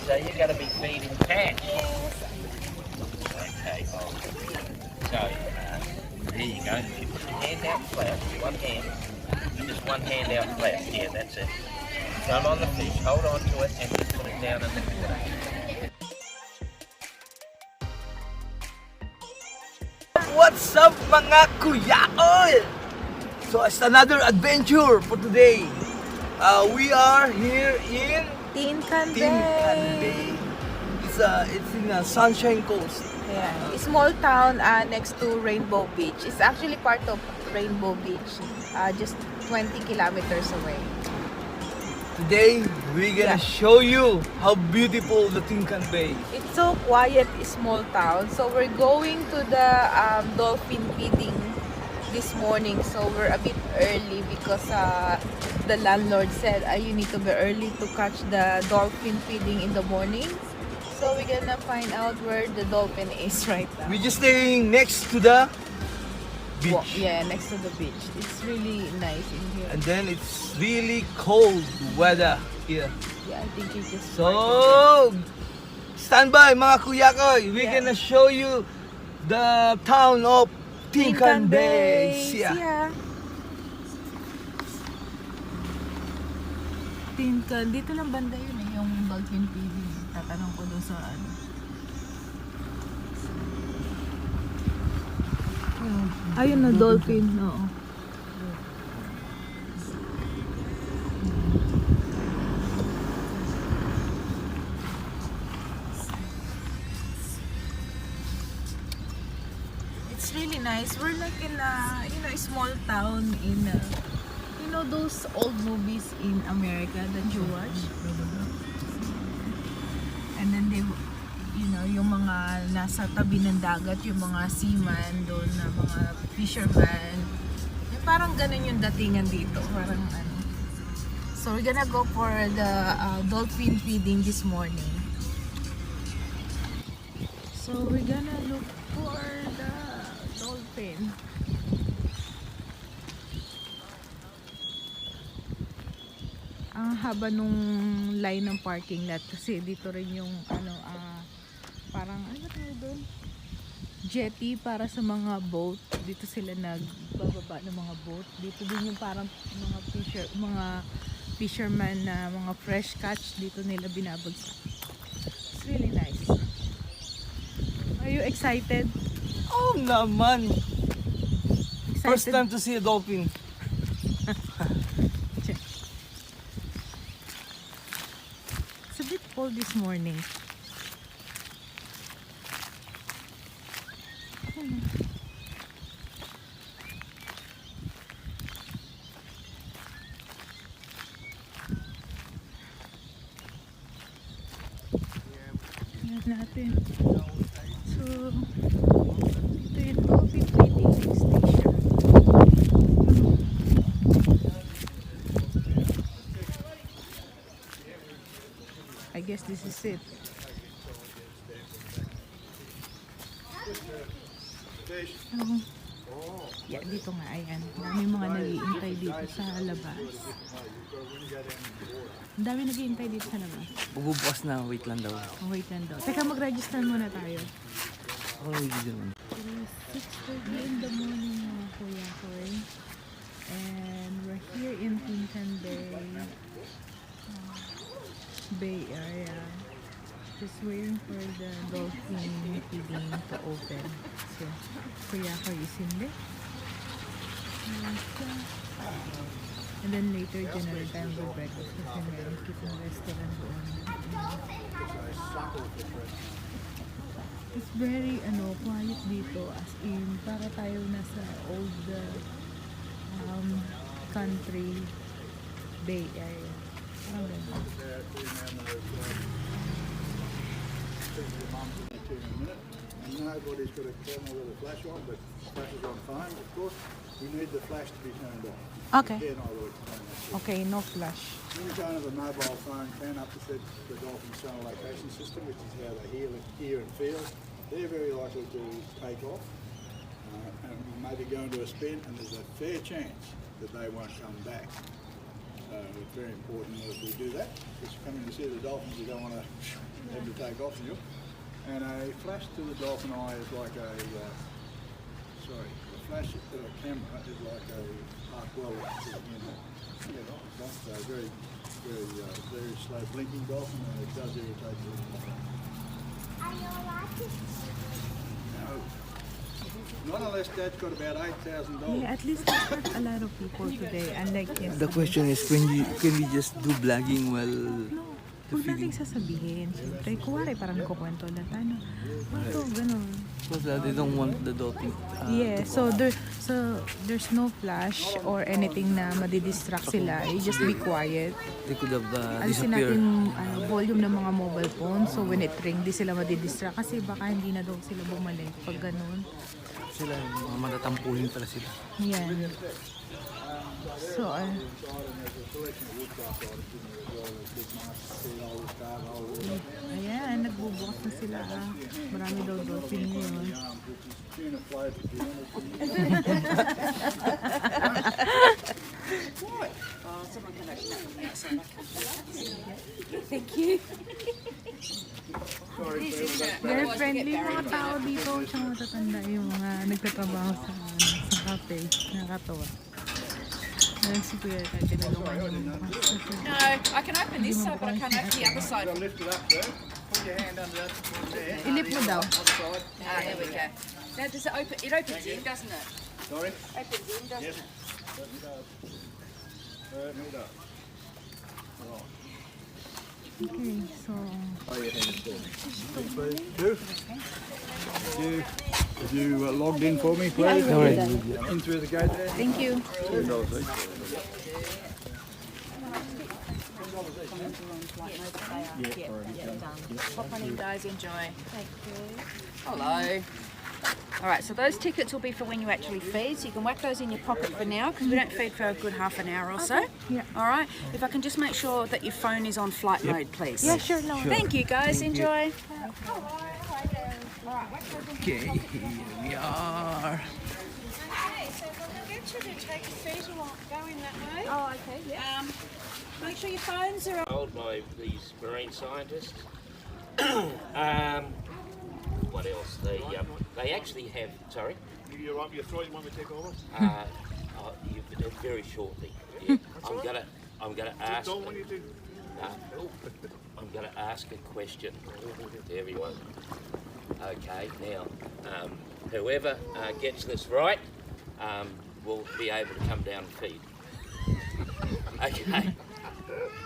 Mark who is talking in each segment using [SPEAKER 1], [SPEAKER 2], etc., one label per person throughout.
[SPEAKER 1] So you're going to be feeding Pat. Okay. So there you go. You put your hand out flat, one hand, just one hand out flat. Yeah, that's it. Thumb on the fish, hold on to it, and just put it down in the water.
[SPEAKER 2] What's up mga kuyaol? So it's another adventure for today. We are here in
[SPEAKER 3] Tinkan
[SPEAKER 2] Tinkan
[SPEAKER 3] Bay.
[SPEAKER 2] Bay. It's in a Sunshine Coast.
[SPEAKER 3] Yeah, a small town next to Rainbow Beach. It's actually part of Rainbow Beach, just 20 kilometers away.
[SPEAKER 2] Today we're gonna show you how beautiful the Tinkan Bay.
[SPEAKER 3] It's so quiet, small town. So we're going to the dolphin feeding this morning. So we're a bit early because the landlord said you need to be early to catch the dolphin feeding in the morning. So we're gonna find out where the dolphin is right now.
[SPEAKER 2] We're just staying next to the beach.
[SPEAKER 3] Yeah, next to the beach. It's really nice in here.
[SPEAKER 2] And then it's really cold weather here.
[SPEAKER 3] Yeah, I think it's just
[SPEAKER 2] So, stand by mga kuyakoy. We're
[SPEAKER 3] Yeah.
[SPEAKER 2] gonna show you the town of Tinkan Bay.
[SPEAKER 3] Yeah.
[SPEAKER 2] Yeah.
[SPEAKER 3] Tinkan. Dito lang banda yun yung dolphin feeding. Tatanong ko doon sa ano. Ayun na dolphin, oo. It's really nice. We're like in a, a small town in those old movies in America that you watch. And then they, yung mga nasa tabi ng dagat, yung mga seaman doon na mga fisherman. Parang ganun yung datingan dito. Parang ano. So we're gonna go for the dolphin feeding this morning. So we're gonna look for the dolphin. Ang haba nung line ng parking lot kasi dito rin yung parang doon? Jetty para sa mga boat. Dito sila nagbababa ng mga boat. Dito din yung parang mga fisherman na mga fresh catch dito nila binabagsak. It's really nice. Are you excited?
[SPEAKER 2] Oh naman!
[SPEAKER 3] Excited?
[SPEAKER 2] First time to see a dolphin.
[SPEAKER 3] It's a bit cold this morning. Tingnan natin. So, ito yung dolphin feeding station. I guess this is it. Yeah, dito nga, ayan. Dami mga nag-iintay dito sa labas. Ang dami nag-iintay dito sa labas.
[SPEAKER 2] Bubukas na, wait lang daw.
[SPEAKER 3] Oh, wait lang daw. Teka, mag-register muna tayo.
[SPEAKER 2] Oh, yun.
[SPEAKER 3] It is 6:30 in the morning mga kuya ko. And we're here in Tinkan Bay area. Just waiting for the dolphin feeding to open. So, kuya ko is in there. And then later, dinner time for breakfast kasi meron kitang restaurant doon. It's very quiet dito, as in para tayo nasa old country bay area. Parang ganun.
[SPEAKER 4] Nobody's got a camera with a flash on, but flash is on phone, of course. We need the flash to be turned on.
[SPEAKER 3] Okay.
[SPEAKER 4] Yeah, no, we'll explain that.
[SPEAKER 3] Okay, no flash.
[SPEAKER 4] When you don't have a mobile phone, turn up the dolphin sonar location system, which is how they hear and feel. They're very likely to take off and maybe go into a spin, and there's a fair chance that they won't come back. it's very important that we do that. Because coming to see the dolphins, you don't want to have to take off you. And a flash to the dolphin eye is like a, the flash to the camera is like a arc welder to the end. So very, very slow blinking dolphin, and it does irritate the little.
[SPEAKER 5] Are you allowed to?
[SPEAKER 4] No. Not unless Dad's got about $8,000.
[SPEAKER 3] Yeah, at least there's not a lot of people today. Unlike yesterday.
[SPEAKER 2] The question is, can we just do vlogging while
[SPEAKER 3] No, huwag nating sasabihin. Siyempre, kuwari parang nagkukwento lang tayo. Ito, ganun.
[SPEAKER 2] Because they don't want the dolphin.
[SPEAKER 3] Yeah, so there's no flash or anything na madidistract sila. You just be quiet.
[SPEAKER 2] They could have
[SPEAKER 3] Alisin
[SPEAKER 2] disappeared.
[SPEAKER 3] natin volume ng mga mobile phones. So when it ring, di sila madidistract. Kasi baka hindi na daw sila bumalik pag ganun.
[SPEAKER 2] Sila, mga matatampuhin pala sila.
[SPEAKER 3] Yeah. So, ayan, nagbubukas na sila. Marami daw dolphin ngayon. Thank you. Very friendly mga tao dito. Tsaka matatanda yung mga nagtatrabaho sa cafe. Nakakatawa. Si Kuya kahit tinulungan yung bukas.
[SPEAKER 6] No, I can open this side, but I can't open the other side.
[SPEAKER 4] Lift it up there. Put your hand under that one there.
[SPEAKER 3] Ilip mo daw.
[SPEAKER 6] Ah, there we go. Now, does it open? It opens in, doesn't it?
[SPEAKER 4] Sorry?
[SPEAKER 6] Opens in, doesn't
[SPEAKER 4] Yes.
[SPEAKER 6] it?
[SPEAKER 4] Certainly does.
[SPEAKER 3] Okay, so...
[SPEAKER 4] Oh, your hand is Have you logged in for me, please?
[SPEAKER 2] Alright.
[SPEAKER 4] In through the gate there.
[SPEAKER 3] Thank you.
[SPEAKER 4] $10 each.
[SPEAKER 6] Pop on in, guys. Enjoy. Thank you. Hello. All right, so those tickets will be for when you actually feed, so you can whack those in your pocket for now because we don't feed for a good half an hour or so.
[SPEAKER 3] Yeah.
[SPEAKER 6] All right. If I can just make sure that your phone is on flight mode, please.
[SPEAKER 3] Yeah, sure, no.
[SPEAKER 6] Thank you, guys. Enjoy.
[SPEAKER 2] Okay, here we are.
[SPEAKER 7] Okay, so we'll get you to take a seat and we'll go in that way.
[SPEAKER 6] Oh, okay. Yeah.
[SPEAKER 7] Make sure your phones are on.
[SPEAKER 1] Told by these marine scientists. What else? They actually have. Sorry.
[SPEAKER 4] You're right with your throat. You want me to take over?
[SPEAKER 1] Very shortly. Yeah. I'm gonna ask.
[SPEAKER 4] Don't want you to.
[SPEAKER 1] I'm gonna ask a question to everyone. Okay. Now, whoever gets this right will be able to come down and feed. Okay.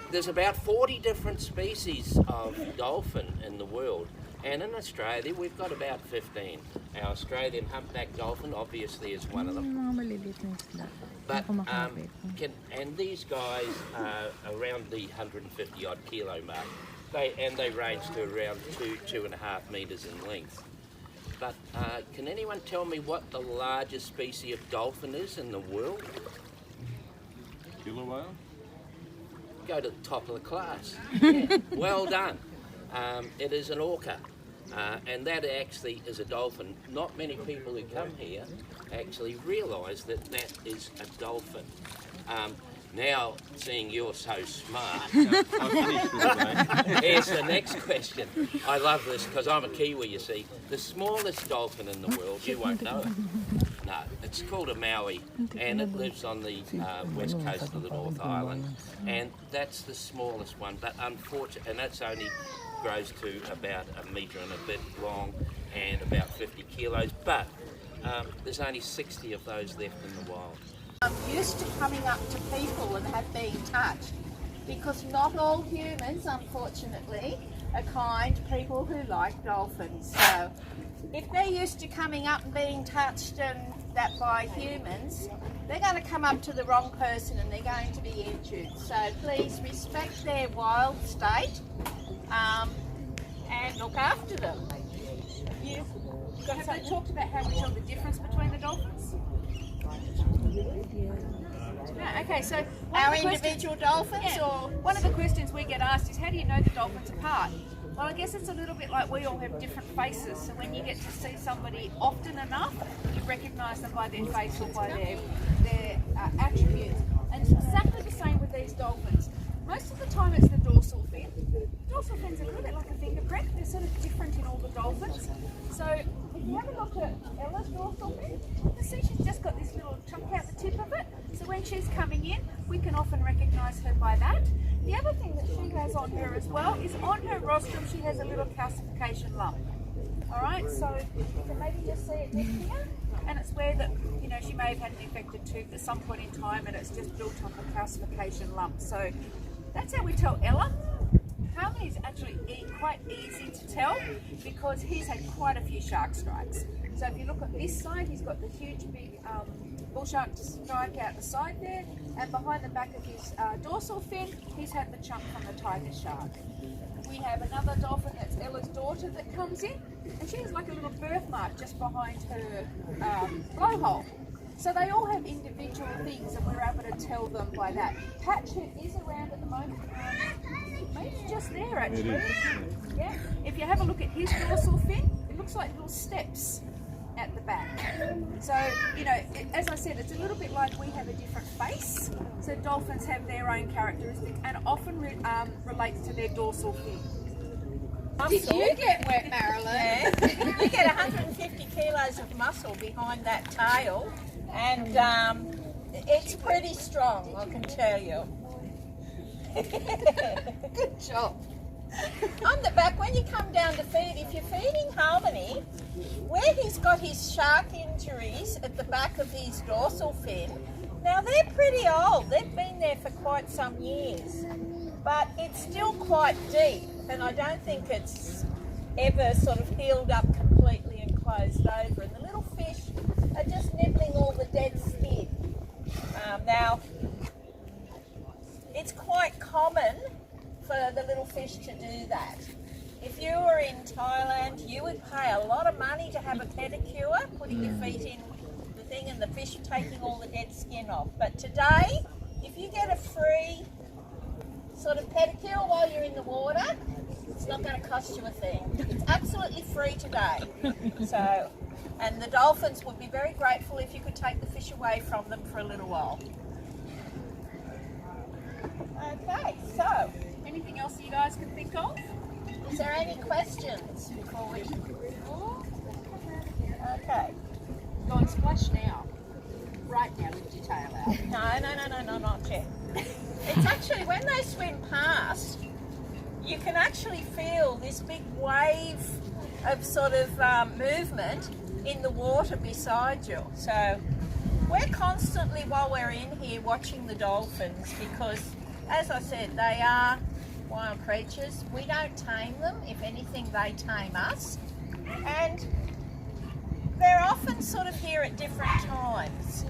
[SPEAKER 1] There's about 40 different species of dolphin in the world, and in Australia we've got about 15. Our Australian humpback dolphin obviously is one of them.
[SPEAKER 3] Yung mga maliliit na isla.
[SPEAKER 1] But
[SPEAKER 3] Ako makapit.
[SPEAKER 1] and these guys are around the 150 odd kilo mark. They range to around 2.5 meters in length. But can anyone tell me what the largest species of dolphin is in the world?
[SPEAKER 4] Killer whale?
[SPEAKER 1] Go to the top of the class. Yeah. Well done. It is an orca. And that actually is a dolphin. Not many people who come here actually realise that that is a dolphin. Now, seeing you're so smart, here's the next question. I love this because I'm a Kiwi, you see. The smallest dolphin in the world, you won't know it. No, it's called a Maui, and it lives on the west coast of the North Island. And that's the smallest one, but unfortunately, and that's only grows to about a metre and a bit long and about 50 kilos, but there's only 60 of those left in the wild.
[SPEAKER 7] I'm used to coming up to people and have been touched because not all humans, unfortunately, are kind people who like dolphins. So if they're used to coming up and being touched and that by humans, they're going to come up to the wrong person and they're going to be injured. So please respect their wild state and look after them.
[SPEAKER 6] Have they talked about how we tell the difference between the dolphins? Yeah, okay, so
[SPEAKER 7] Our individual dolphins or
[SPEAKER 6] one of the questions we get asked is how do you know the dolphins apart? Well, I guess it's a little bit like we all have different faces, so when you get to see somebody often enough, you recognise them by their face or by their attributes. And it's exactly the same with these dolphins. Most of the time it's the dorsal fin. Dorsal fin's a little bit like a fingerprint. They're sort of different in all the dolphins. So if you have a look at Ella's dorsal fin, you see she's just got this little chunk out the tip of it. So when she's coming in, we can often recognise her by that. The other thing that she has on her as well is on her rostrum she has a little calcification lump. Alright, so you can maybe just see it next here, and it's where that, you know, she may have had an infected tooth at some point in time and it's just built up a calcification lump. So that's how we tell Ella. Harmony's actually quite easy to tell because he's had quite a few shark strikes. So if you look at this side, he's got the huge big bull shark strike out the side there, and behind the back of his dorsal fin, he's had the chunk from the tiger shark. We have another dolphin that's Ella's daughter that comes in, and she has like a little birthmark just behind her blowhole. So they all have individual things, and we're able to tell them by that. Patch, who is around at the moment, maybe just there actually. Yeah. If you have a look at his dorsal fin, it looks like little steps at the back. So, you know, as I said, it's a little bit like we have a different face. So dolphins have their own characteristics and often relates to their dorsal fin.
[SPEAKER 7] Did you get wet, Marilyn? Yeah. You get 150 kilos of muscle behind that tail, and it's pretty strong, I can tell you. Good job. On the back, when you come down to feed, if you're feeding Harmony, where he's got his shark injuries at the back of his dorsal fin, now they're pretty old. They've been there for quite some years, but it's still quite deep, and I don't think it's ever sort of healed up completely and closed over. And the little fish are just nibbling all the dead skin. Now, it's quite common for the little fish to do that. If you were in Thailand, you would pay a lot of money to have a pedicure, putting your feet in the thing and the fish taking all the dead skin off. But today, if you get a free sort of pedicure while you're in the water, it's not going to cost you a thing. It's absolutely free today. So, and the dolphins would be very grateful if you could take the fish away from them for a little while. Okay, so
[SPEAKER 6] Anything else you guys can think of?
[SPEAKER 7] is there any questions before we? Okay.
[SPEAKER 6] Go and splash now. Right now, lift your tail out.
[SPEAKER 7] No, not yet. It's actually when they swim past, you can actually feel this big wave of sort of movement in the water beside you. So we're constantly, while we're in here, watching the dolphins because, as I said, they are wild creatures. We don't tame them. If anything, they tame us. And they're often sort of here at different times.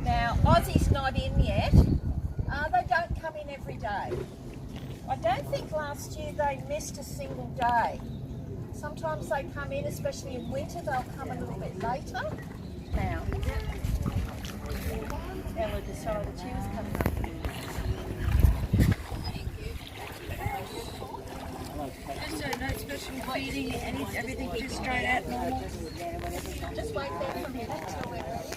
[SPEAKER 7] Now, Aussie's not in yet. They don't come in every day. I don't think last year they missed a single day. Sometimes they come in, especially in winter, they'll come a little bit later. Now, Ella decided she was coming up.
[SPEAKER 6] So no special feeding, everything just straight out normal.
[SPEAKER 7] Just wait there for a minute till we're ready.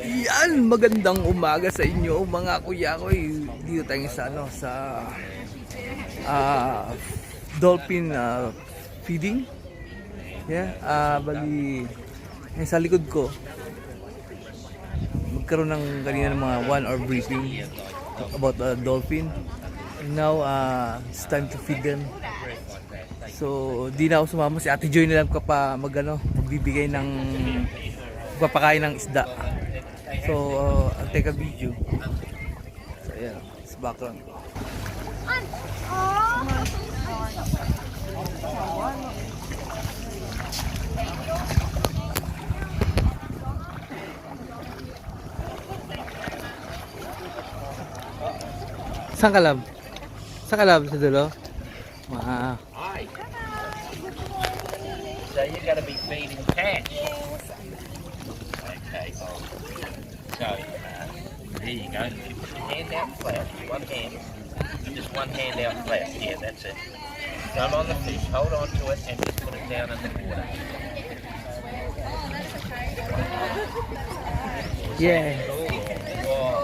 [SPEAKER 2] Yan, magandang umaga sa inyo mga kuya ko. Dito tayo sa dolphin feeding. Yeah, bali sa likod ko magkaroon ng kanina ng mga 1 hour briefing about dolphin. And now it's time to feed them. So di na ako sumama, si Ate Joy na lang ko pa magbibigay ng magpapakain ng isda. So I'll take a video. So yeah, it's background ko. Saan ka, love? Saan ka, love? Sa dulo?
[SPEAKER 1] Hi. So you're going to be feeding cats.
[SPEAKER 7] Yes.
[SPEAKER 1] So, there you go. You put your hand out flat, one hand, just one hand out flat. Yeah, that's it. Thumb on the fish, hold on to it, and just put it down in the water.
[SPEAKER 2] Yeah.
[SPEAKER 1] Wow.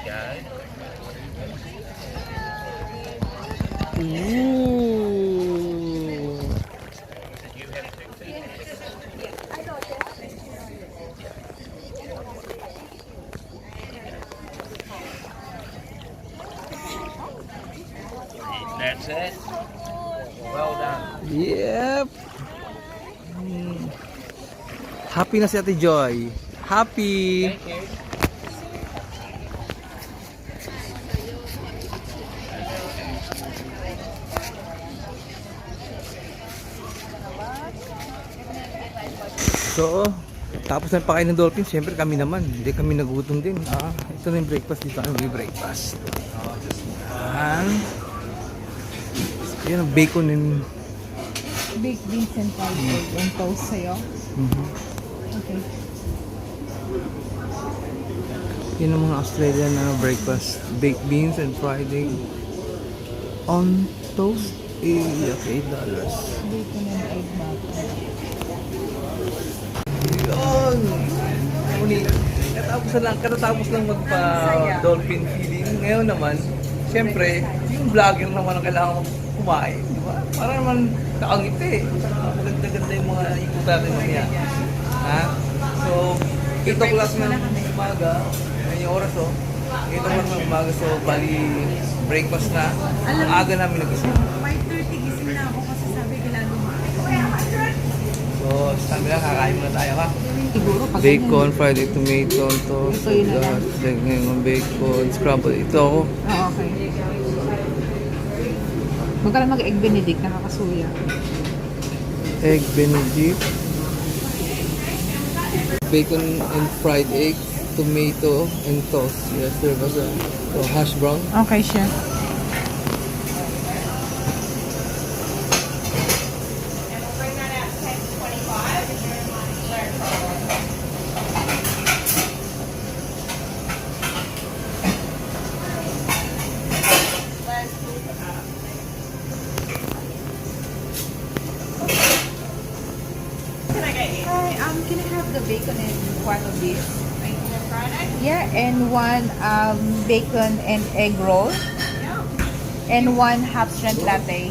[SPEAKER 1] There you go.
[SPEAKER 2] Ooh.
[SPEAKER 1] Did you have 2 feet? That's it. Well done.
[SPEAKER 2] Yep. Happy na si Ate Joy. Happy.
[SPEAKER 1] Thank you.
[SPEAKER 2] So, tapos na pakain ng Dolphins, siyempre kami naman, hindi kami nagutom din. Ito na yung breakfast dito, may breakfast. Yan ang bacon and
[SPEAKER 3] Baked beans and fried egg and toast sa'yo. Okay.
[SPEAKER 2] yun ang mga Australian na breakfast. Baked beans and fried egg on toast. Okay, $8.
[SPEAKER 3] Bacon and egg batter.
[SPEAKER 2] Yun! Katatapos lang magpa-dolphin feeding. Ngayon naman, siyempre, yung vlogger naman ang kailangan kumain. Di ba? Para naman nakangiti. Maganda-ganda yung mga ikot natin mamaya. Ha? So, 8 o'clock ng umaga. Yan yung oras, oh. 8 o'clock ng umaga. So, bali, breakfast na. Ang aga namin nagising.
[SPEAKER 3] 5:30 gising na ako kasi sabi kailangan lumakas.
[SPEAKER 2] So, sabi lang, kakain muna tayo, ha?
[SPEAKER 3] Siguro pag
[SPEAKER 2] Bacon, fried egg, tomato, toast, ngayon bacon, scrambled. Ito ako.
[SPEAKER 3] okay. Huwag ka lang mag-egg benedict, nakakasuya.
[SPEAKER 2] Egg benedict, bacon and fried egg, tomato and toast. Yes, there was a hash brown.
[SPEAKER 3] Okay, chef. Hi, can I have the bacon and one of these? Yeah, and one bacon and egg roll. And one half strength latte.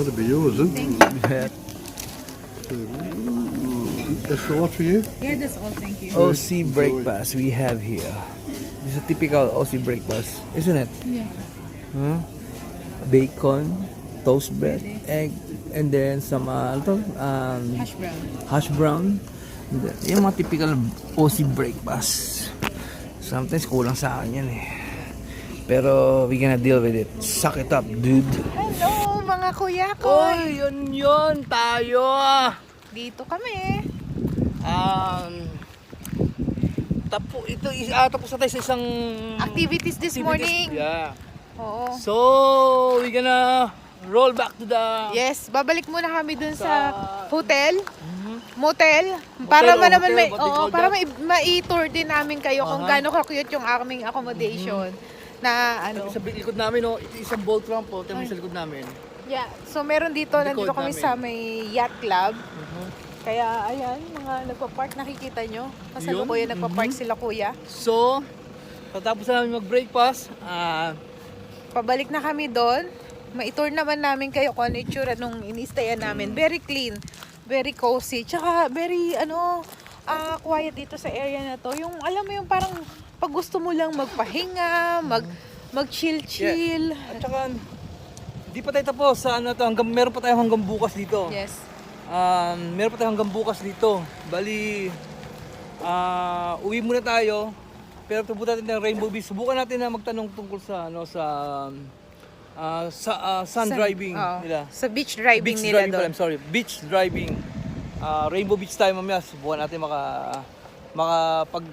[SPEAKER 4] Gotta be yours, isn't it? That's the lot for you?
[SPEAKER 3] Yeah, that's all. Thank you.
[SPEAKER 2] OC breakfast we have here. This is a typical OC breakfast, isn't it?
[SPEAKER 3] Yeah.
[SPEAKER 2] Huh? Bacon, toast bread, egg, and then some
[SPEAKER 3] Hash brown.
[SPEAKER 2] hash brown. Yung mga typical OC breakfast. Sometimes kulang sa akin yan eh. Pero we gonna deal with it. Suck it up, dude.
[SPEAKER 3] Hello, mga kuya ko.
[SPEAKER 2] Oy, yun tayo.
[SPEAKER 3] Dito kami.
[SPEAKER 2] Tapos na tayo sa isang
[SPEAKER 3] Activities this morning.
[SPEAKER 2] Yeah.
[SPEAKER 3] Oo.
[SPEAKER 2] So, we gonna roll back to the
[SPEAKER 3] Yes, babalik muna kami dun sa hotel. Motel. Para naman may para ma-tour din namin kayo kung gaano ka-cute yung aming accommodation. Na ano.
[SPEAKER 2] Sa likod namin, no, isang boat ramp po, tayo sa likod namin.
[SPEAKER 3] Yeah. So meron dito, nandito kami sa may yacht club. Kaya ayan, mga nagpa-park, nakikita nyo. Kasalukuyan nagpa-park sila kuya.
[SPEAKER 2] So, patapos na namin mag-breakfast,
[SPEAKER 3] Pabalik na kami doon. Ma-tour naman namin kayo kung ano yung itsura nung ini-stayan namin. Very clean, very cozy. Tsaka very quiet dito sa area na to. Yung alam mo yung parang pag gusto mo lang magpahinga, mag-chill-chill.
[SPEAKER 2] yeah. At saka, di pa tayo tapos sa ano to, meron pa tayo hanggang bukas dito.
[SPEAKER 3] Yes.
[SPEAKER 2] Meron pa tayo hanggang bukas dito. Bali, uwi muna tayo. Pero pupunta natin ng Rainbow Beach. Subukan natin na magtanong tungkol sa Sun driving
[SPEAKER 3] Oo.
[SPEAKER 2] nila.
[SPEAKER 3] Sa beach driving
[SPEAKER 2] Beach
[SPEAKER 3] nila
[SPEAKER 2] driving pala,
[SPEAKER 3] doon.
[SPEAKER 2] I'm sorry. Beach driving. Rainbow Beach tayo mamaya. Subukan natin makapag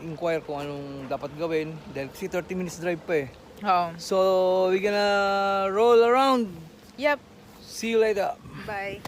[SPEAKER 2] inquire kung anong dapat gawin. Dahil kasi 30 minutes drive pa eh.
[SPEAKER 3] Oo.
[SPEAKER 2] So, we're gonna roll around.
[SPEAKER 3] Yep.
[SPEAKER 2] See you later.
[SPEAKER 3] Bye.